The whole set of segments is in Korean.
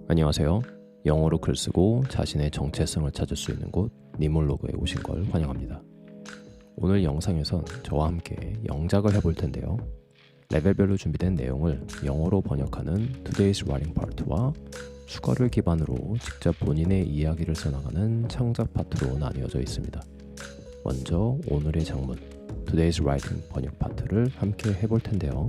안녕하세요. 영어로 글 쓰고 자신의 정체성을 찾을 수 있는 곳 니몰로그에 오신 걸 환영합니다. 오늘 영상에선 저와 함께 영작을 해볼 텐데요. 레벨별로 준비된 내용을 영어로 번역하는 Today's Writing Part와 수거를 기반으로 직접 본인의 이야기를 써나가는 창작 파트로 나뉘어져 있습니다. 먼저 오늘의 장문 Today's Writing 번역 파트를 함께 해볼 텐데요.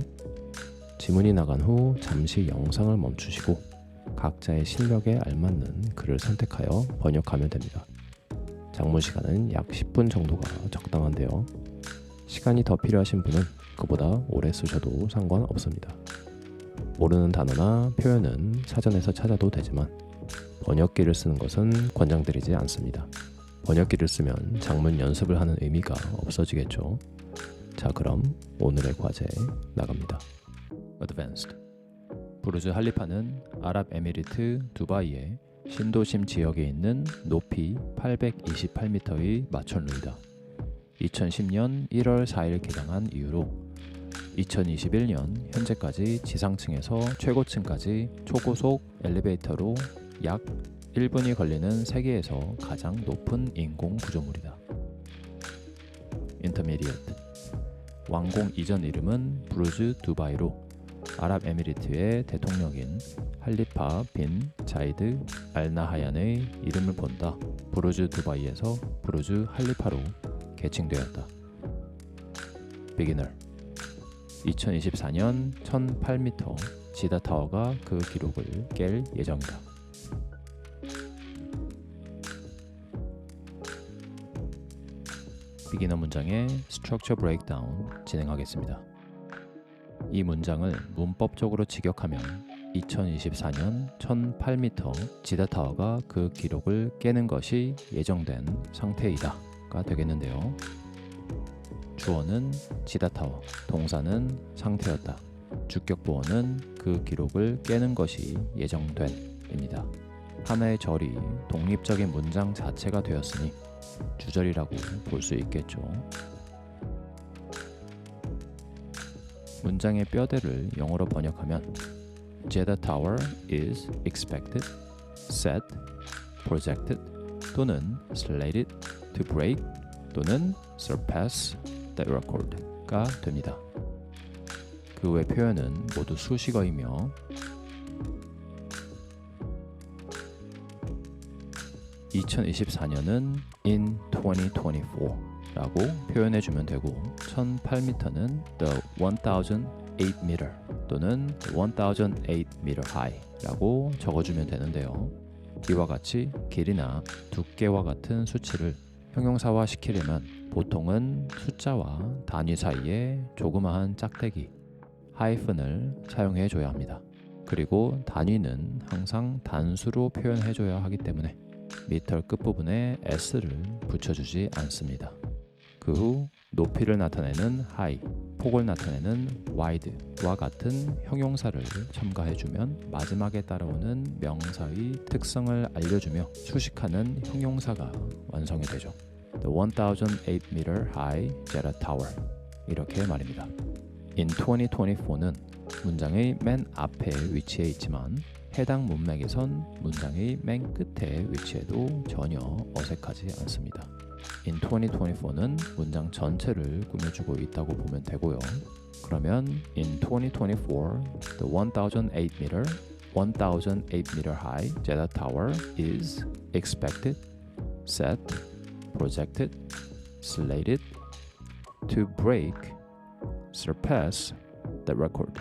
지문이 나간 후 잠시 영상을 멈추시고 각자의 실력에 알맞는 글을 선택하여 번역하면 됩니다. 장문 시간은 약 10분 정도가 적당한데요. 시간이 더 필요하신 분은 그보다 오래 쓰셔도 상관없습니다. 모르는 단어나 표현은 사전에서 찾아도 되지만 번역기를 쓰는 것은 권장드리지 않습니다. 번역기를 쓰면 장문 연습을 하는 의미가 없어지겠죠. 자, 그럼 오늘의 과제 나갑니다. Advanced. 부르즈 할리파는 아랍에미리트 두바이의 신도심 지역에 있는 높이 828m의 마천루이다. 2010년 1월 4일 개장한 이후로 2021년 현재까지 지상층에서 최고층까지 초고속 엘리베이터로 약 1분이 걸리는 세계에서 가장 높은 인공 구조물이다. Intermediate. 완공 이전 이름은 부르즈 두바이로 아랍에미리트의 대통령인 할리파 빈 자이드 알나하얀의 이름을 본다 부르즈 두바이에서 부르즈 할리파로 개칭되었다. Beginner. 2024년 1008m 지다타워가 그 기록을 깰 예정이다. 비기너 문장의 스트럭처 브레이크다운 진행하겠습니다. 이 문장을 문법적으로 직역하면 2024년 1008m 지다타워가 그 기록을 깨는 것이 예정된 상태이다가 되겠는데요. 주어는 지다타워, 동사는 상태였다. 주격보어는 그 기록을 깨는 것이 예정된입니다. 하나의 절이 독립적인 문장 자체가 되었으니 주절이라고 볼 수 있겠죠. 문장의 뼈대를 영어로 번역하면 Jeddah Tower is expected, set, projected 또는 slated to break 또는 surpass the record가 됩니다. 그 외 표현은 모두 수식어이며 2024년은 in 2024 라고 표현해주면 되고 1008m는 the 1008m 또는 1008m high 라고 적어주면 되는데요. 이와 같이 길이나 두께와 같은 수치를 형용사화 시키려면 보통은 숫자와 단위 사이에 조그마한 짝대기 하이픈을 사용해 줘야 합니다. 그리고 단위는 항상 단수로 표현해 줘야 하기 때문에 미터 끝부분에 s를 붙여주지 않습니다. 그 후 높이를 나타내는 high, 폭을 나타내는 wide와 같은 형용사를 첨가해주면 마지막에 따라오는 명사의 특성을 알려주며 수식하는 형용사가 완성이 되죠. The 1008m high Jeddah Tower 이렇게 말입니다. In 2024는 문장의 맨 앞에 위치해 있지만 해당 문맥에선 문장의 맨 끝에 위치해도 전혀 어색하지 않습니다. In 2024는 문장 전체를 꾸며주고 있다고 보면 되고요. 그러면 In 2024, the 1008m high Jeddah Tower is expected, set, projected, slated to break, surpass the record.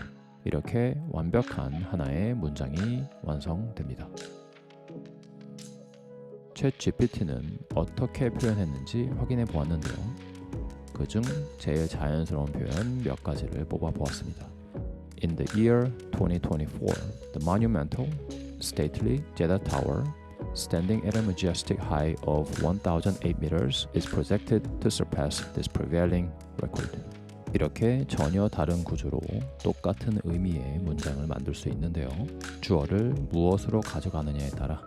이렇게 완벽한 하나의 문장이 완성됩니다. 챗 GPT는 어떻게 표현했는지 확인해 보았는데요. 그중 제일 자연스러운 표현 몇 가지를 뽑아 보았습니다. In the year 2024, the monumental, stately Jeddah Tower, standing at a majestic height of 1,008 meters, is projected to surpass this prevailing record. 이렇게 전혀 다른 구조로 똑같은 의미의 문장을 만들 수 있는데요. 주어를 무엇으로 가져가느냐에 따라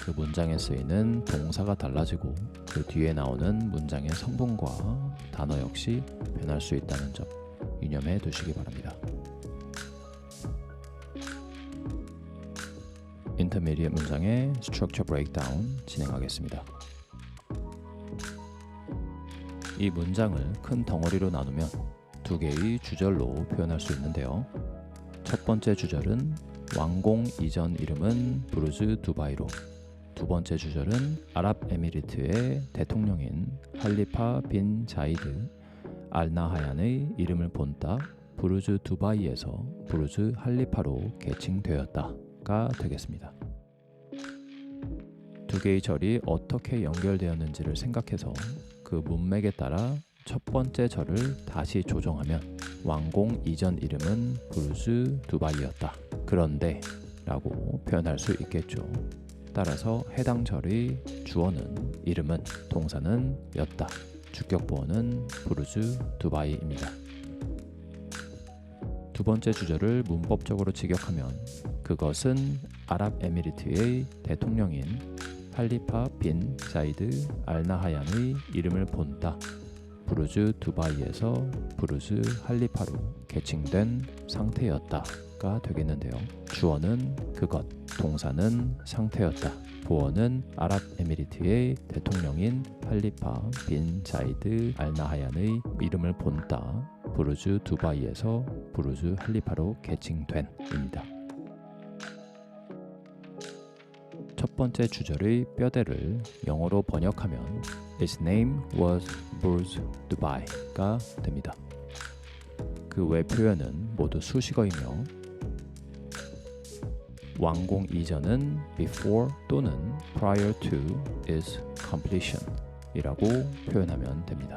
그 문장에 쓰이는 동사가 달라지고 그 뒤에 나오는 문장의 성분과 단어 역시 변할 수 있다는 점 유념해 두시기 바랍니다. intermediate 문장의 structure breakdown 진행하겠습니다. 이 문장을 큰 덩어리로 나누면 두 개의 주절로 표현할 수 있는데요. 첫 번째 주절은 왕공 이전 이름은 부르즈 두바이로, 두 번째 주절은 아랍에미리트의 대통령인 할리파 빈 자이드 알 나하얀의 이름을 본따 부르즈 두바이에서 부르즈 할리파로 개칭되었다가 되겠습니다. 두 개의 절이 어떻게 연결되었는지를 생각해서 그 문맥에 따라 첫 번째 절을 다시 조정하면 왕공 이전 이름은 부르즈 두바이였다. 그런데 라고 표현할 수 있겠죠. 따라서 해당 절의 주어는 이름은, 동사는 였다. 주격보어는 부르즈 두바이입니다. 두 번째 주절을 문법적으로 직역하면 그것은 아랍에미리트의 대통령인 할리파 빈 자이드 알 나하얀의 이름을 본따 부르즈 두바이에서 부르즈 할리파로 개칭된 상태였다가 되겠는데요. 주어는 그것, 동사는 상태였다. 보어는 아랍에미리트의 대통령인 할리파 빈 자이드 알 나하얀의 이름을 본따 부르즈 두바이에서 부르즈 할리파로 개칭된입니다. 첫 번째 주절의 뼈대를 영어로 번역하면 Its name was Burj Dubai가 됩니다. 그 외 표현은 모두 수식어이며 왕공 이전은 before 또는 prior to its completion 이라고 표현하면 됩니다.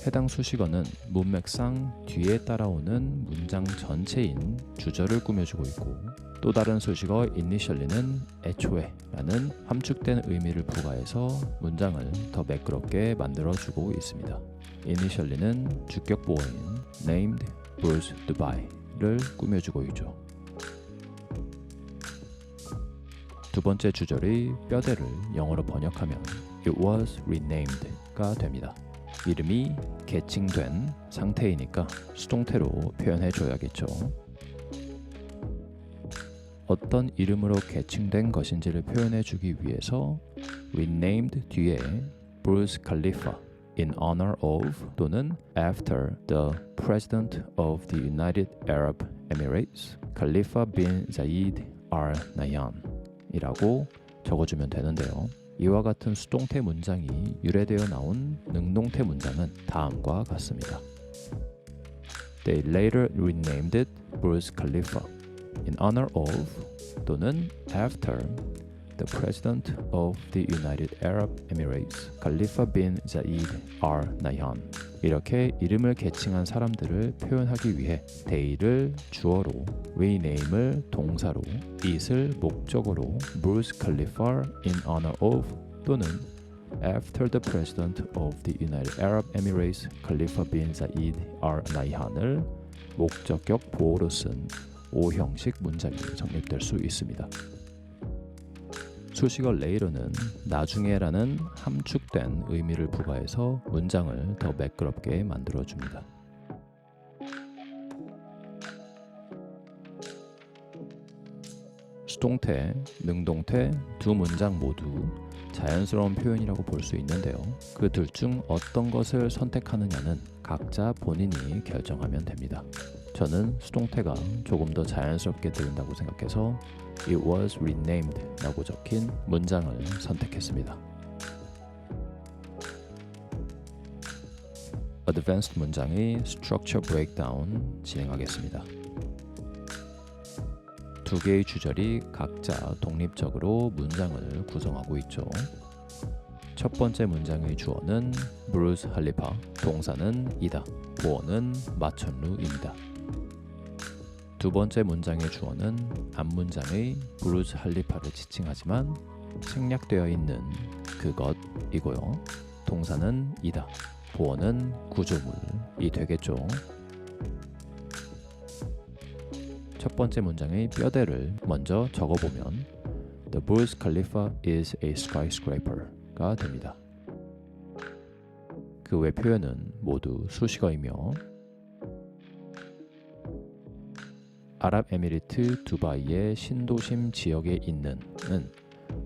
해당 수식어는 문맥상 뒤에 따라오는 문장 전체인 주절을 꾸며주고 있고 또 다른 수식어 initially는 애초에 라는 함축된 의미를 부과해서 문장을 더 매끄럽게 만들어주고 있습니다. initially는 주격보어인 named Burj Dubai를 꾸며주고 있죠. 두 번째 주절의 뼈대를 영어로 번역하면 It was renamed가 됩니다. 이름이 개칭된 상태이니까 수동태로 표현해줘야겠죠. 어떤 이름으로 개칭된 것인지를 표현해주기 위해서 renamed 뒤에 Burj Khalifa in honor of 또는 after the President of the United Arab Emirates Khalifa bin Zayed Al Nahyan 이라고 적어주면 되는데요. 이와 같은 수동태 문장이 유래되어 나온 능동태 문장은 다음과 같습니다. They later renamed it Burj Khalifa in honor of 또는 after the President of the United Arab Emirates Khalifa bin Zayed Al Nahyan 이렇게 이름을 개칭한 사람들을 표현하기 위해 they를 주어로, rename을 동사로, it을 목적어로 Burj Khalifa in honor of 또는 after the President of the United Arab Emirates Khalifa bin Zayed Al Nahyan을 목적격 보어로 쓴 O형식 문장이 정립될 수 있습니다. 수식어 later는 나중에라는 함축된 의미를 부과해서 문장을 더 매끄럽게 만들어줍니다. 수동태, 능동태 두 문장 모두 자연스러운 표현이라고 볼 수 있는데요. 그 둘 중 어떤 것을 선택하느냐는 각자 본인이 결정하면 됩니다. 저는 수동태가 조금 더 자연스럽게 들린다고 생각해서 It was renamed 라고 적힌 문장을 선택했습니다. Advanced 문장의 Structure Breakdown 진행하겠습니다. 두 개의 주절이 각자 독립적으로 문장을 구성하고 있죠. 첫 번째 문장의 주어는 브루스 할리파, 동사는 이다, 보어는 마천루입니다. 두 번째 문장의 주어는 앞문장의 브루스 할리파를 지칭하지만 생략되어 있는 그것이고요. 동사는 이다, 보어는 구조물이 되겠죠. 첫 번째 문장의 뼈대를 먼저 적어보면 The Burj Khalifa is a skyscraper가 됩니다. 그 외 표현은 모두 수식어이며 아랍에미리트 두바이의 신도심 지역에 있는 은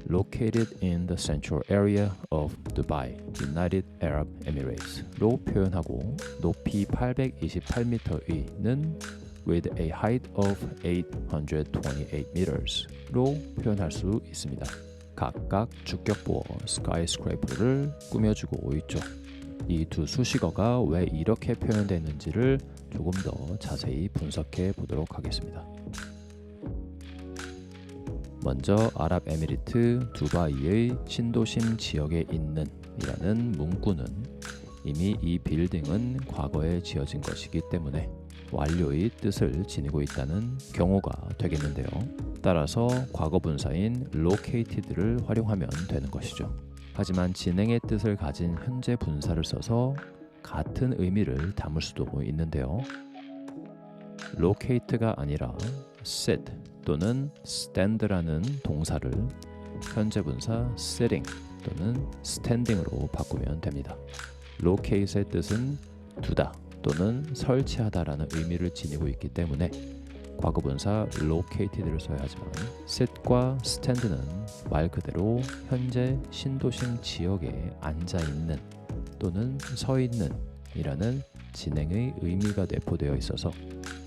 located in the central area of Dubai, United Arab Emirates로 표현하고 높이 828m의는 with a height of 828 meters로 표현할 수 있습니다. 각각 주격보어 skyscraper를 꾸며주고 있죠. 이 두 수식어가 왜 이렇게 표현되는지를 조금 더 자세히 분석해 보도록 하겠습니다. 먼저 아랍에미리트 두바이의 신도심 지역에 있는 이라는 문구는 이미 이 빌딩은 과거에 지어진 것이기 때문에 완료의 뜻을 지니고 있다는 경우가 되겠는데요. 따라서 과거 분사인 located를 활용하면 되는 것이죠. 하지만 진행의 뜻을 가진 현재 분사를 써서 같은 의미를 담을 수도 있는데요. locate가 아니라 sit 또는 stand라는 동사를 현재 분사 sitting 또는 standing으로 바꾸면 됩니다. locate의 뜻은 두다 또는 설치하다라는 의미를 지니고 있기 때문에 과거분사 located를 써야 하지만 sit과 stand는 말 그대로 현재 신도심 지역에 앉아있는 또는 서있는 이라는 진행의 의미가 내포되어 있어서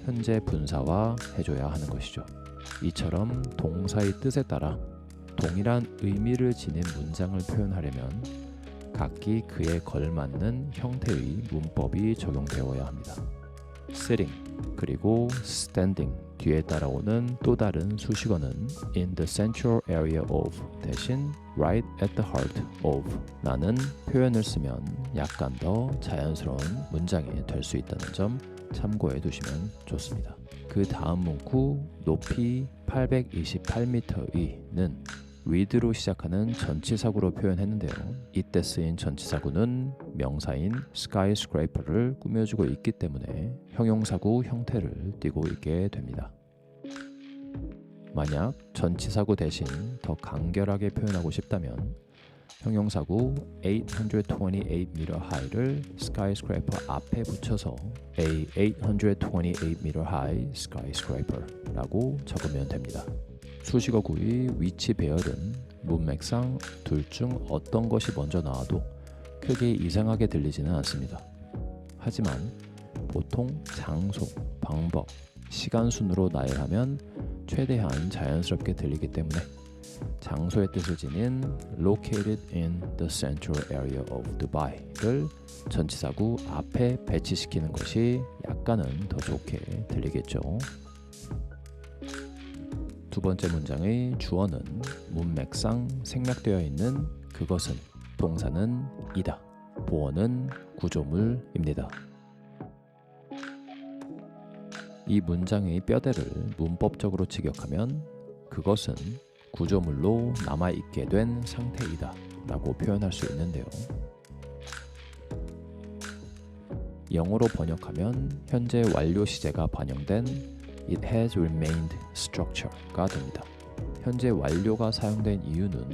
현재 분사화 해줘야 하는 것이죠. 이처럼 동사의 뜻에 따라 동일한 의미를 지닌 문장을 표현하려면 각기 그에 걸맞는 형태의 문법이 적용되어야 합니다. sitting 그리고 standing 뒤에 따라오는 또 다른 수식어는 in the central area of 대신 right at the heart of 라는 표현을 쓰면 약간 더 자연스러운 문장이 될 수 있다는 점 참고해 두시면 좋습니다. 그 다음 문구 높이 828m의는 with로 시작하는 전치사구로 표현했는데요. 이때 쓰인 전치사구는 명사인 skyscraper를 꾸며주고 있기 때문에 형용사구 형태를 띠고 있게 됩니다. 만약 전치사구 대신 더 간결하게 표현하고 싶다면 형용사구 828m high를 skyscraper 앞에 붙여서 a 828m high skyscraper 라고 적으면 됩니다. 수식어구의 위치 배열은 문맥상 둘 중 어떤 것이 먼저 나와도 크게 이상하게 들리지는 않습니다. 하지만 보통 장소, 방법, 시간 순으로 나열하면 최대한 자연스럽게 들리기 때문에 장소의 뜻을 지닌 located in the central area of Dubai를 전치사구 앞에 배치시키는 것이 약간은 더 좋게 들리겠죠. 두 번째 문장의 주어는 문맥상 생략되어 있는 그것은 동사는 이다. 보어는 구조물입니다. 이 문장의 뼈대를 문법적으로 직역하면 그것은 구조물로 남아있게 된 상태이다 라고 표현할 수 있는데요. 영어로 번역하면 현재 완료 시제가 반영된 It has remained structure가 됩니다. 현재 완료가 사용된 이유는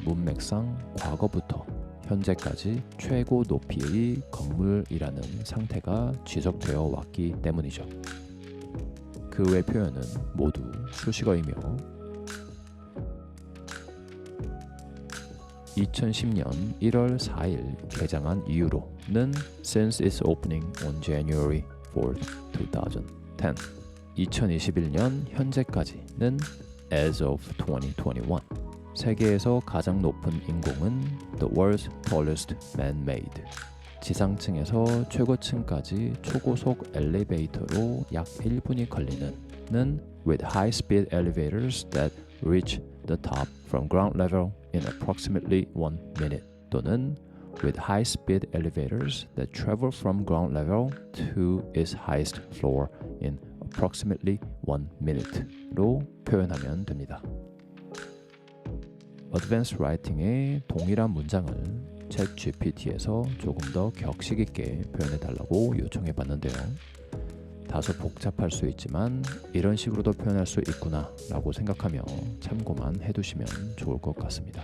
문맥상 과거부터 현재까지 최고 높이의 건물이라는 상태가 지속되어 왔기 때문이죠. 그 외 표현은 모두 수식어이며 2010년 1월 4일 개장한 이후로는 since its opening on January 4th, 2010 2021년 현재까지는 as of 2021 세계에서 가장 높은 인공은 the world's tallest man-made 지상층에서 최고층까지 초고속 엘리베이터로 약 1분이 걸리는 with high-speed elevators that reach the top from ground level in approximately 1 minute 또는 with high-speed elevators that travel from ground level to its highest floor in approximately 1 minute로 표현하면 됩니다. Advanced Writing의 동일한 문장을 챗GPT에서 조금 더 격식 있게 표현해달라고 요청해봤는데요. 다소 복잡할 수 있지만 이런 식으로도 표현할 수 있구나 라고 생각하며 참고만 해두시면 좋을 것 같습니다.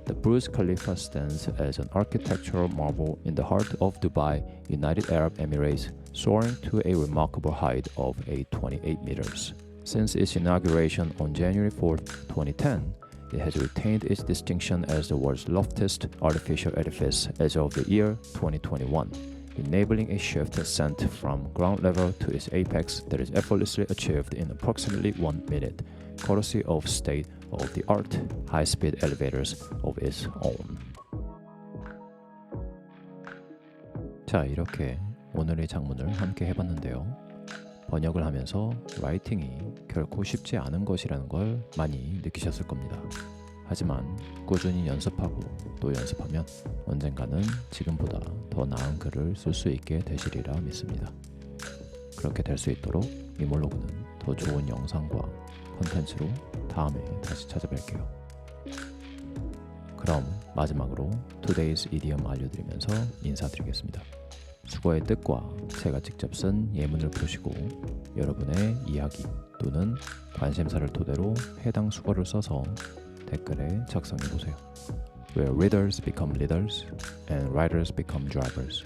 The Burj Khalifa stands as an architectural marvel in the heart of Dubai, United Arab Emirates, soaring to a remarkable height of 28 meters. Since its inauguration on January 4, 2010, it has retained its distinction as the world's loftiest artificial edifice as of the year 2021, enabling a swift ascent from ground level to its apex that is effortlessly achieved in approximately 1 minute, courtesy of state-of-the-art high-speed elevators of its own. 자, 이렇게 오늘의 장문을 함께 해봤는데요. 번역을 하면서 라이팅이 결코 쉽지 않은 것이라는 걸 많이 느끼셨을 겁니다. 하지만 꾸준히 연습하고 또 연습하면 언젠가는 지금보다 더 나은 글을 쓸 수 있게 되시리라 믿습니다. 그렇게 될 수 있도록 니몰로그는 더 좋은 영상과 컨텐츠로 다음에 다시 찾아뵐게요. 그럼 마지막으로 Today's Idiom 알려드리면서 인사드리겠습니다. 수거의 뜻과 제가 직접 쓴 예문을 보시고 여러분의 이야기 또는 관심사를 토대로 해당 수거를 써서 댓글에 작성해보세요. Where readers become leaders and writers become drivers.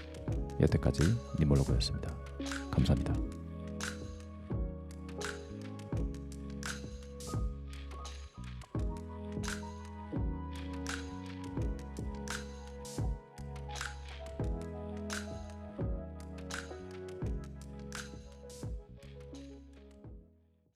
여태까지 니몰로그였습니다. 감사합니다.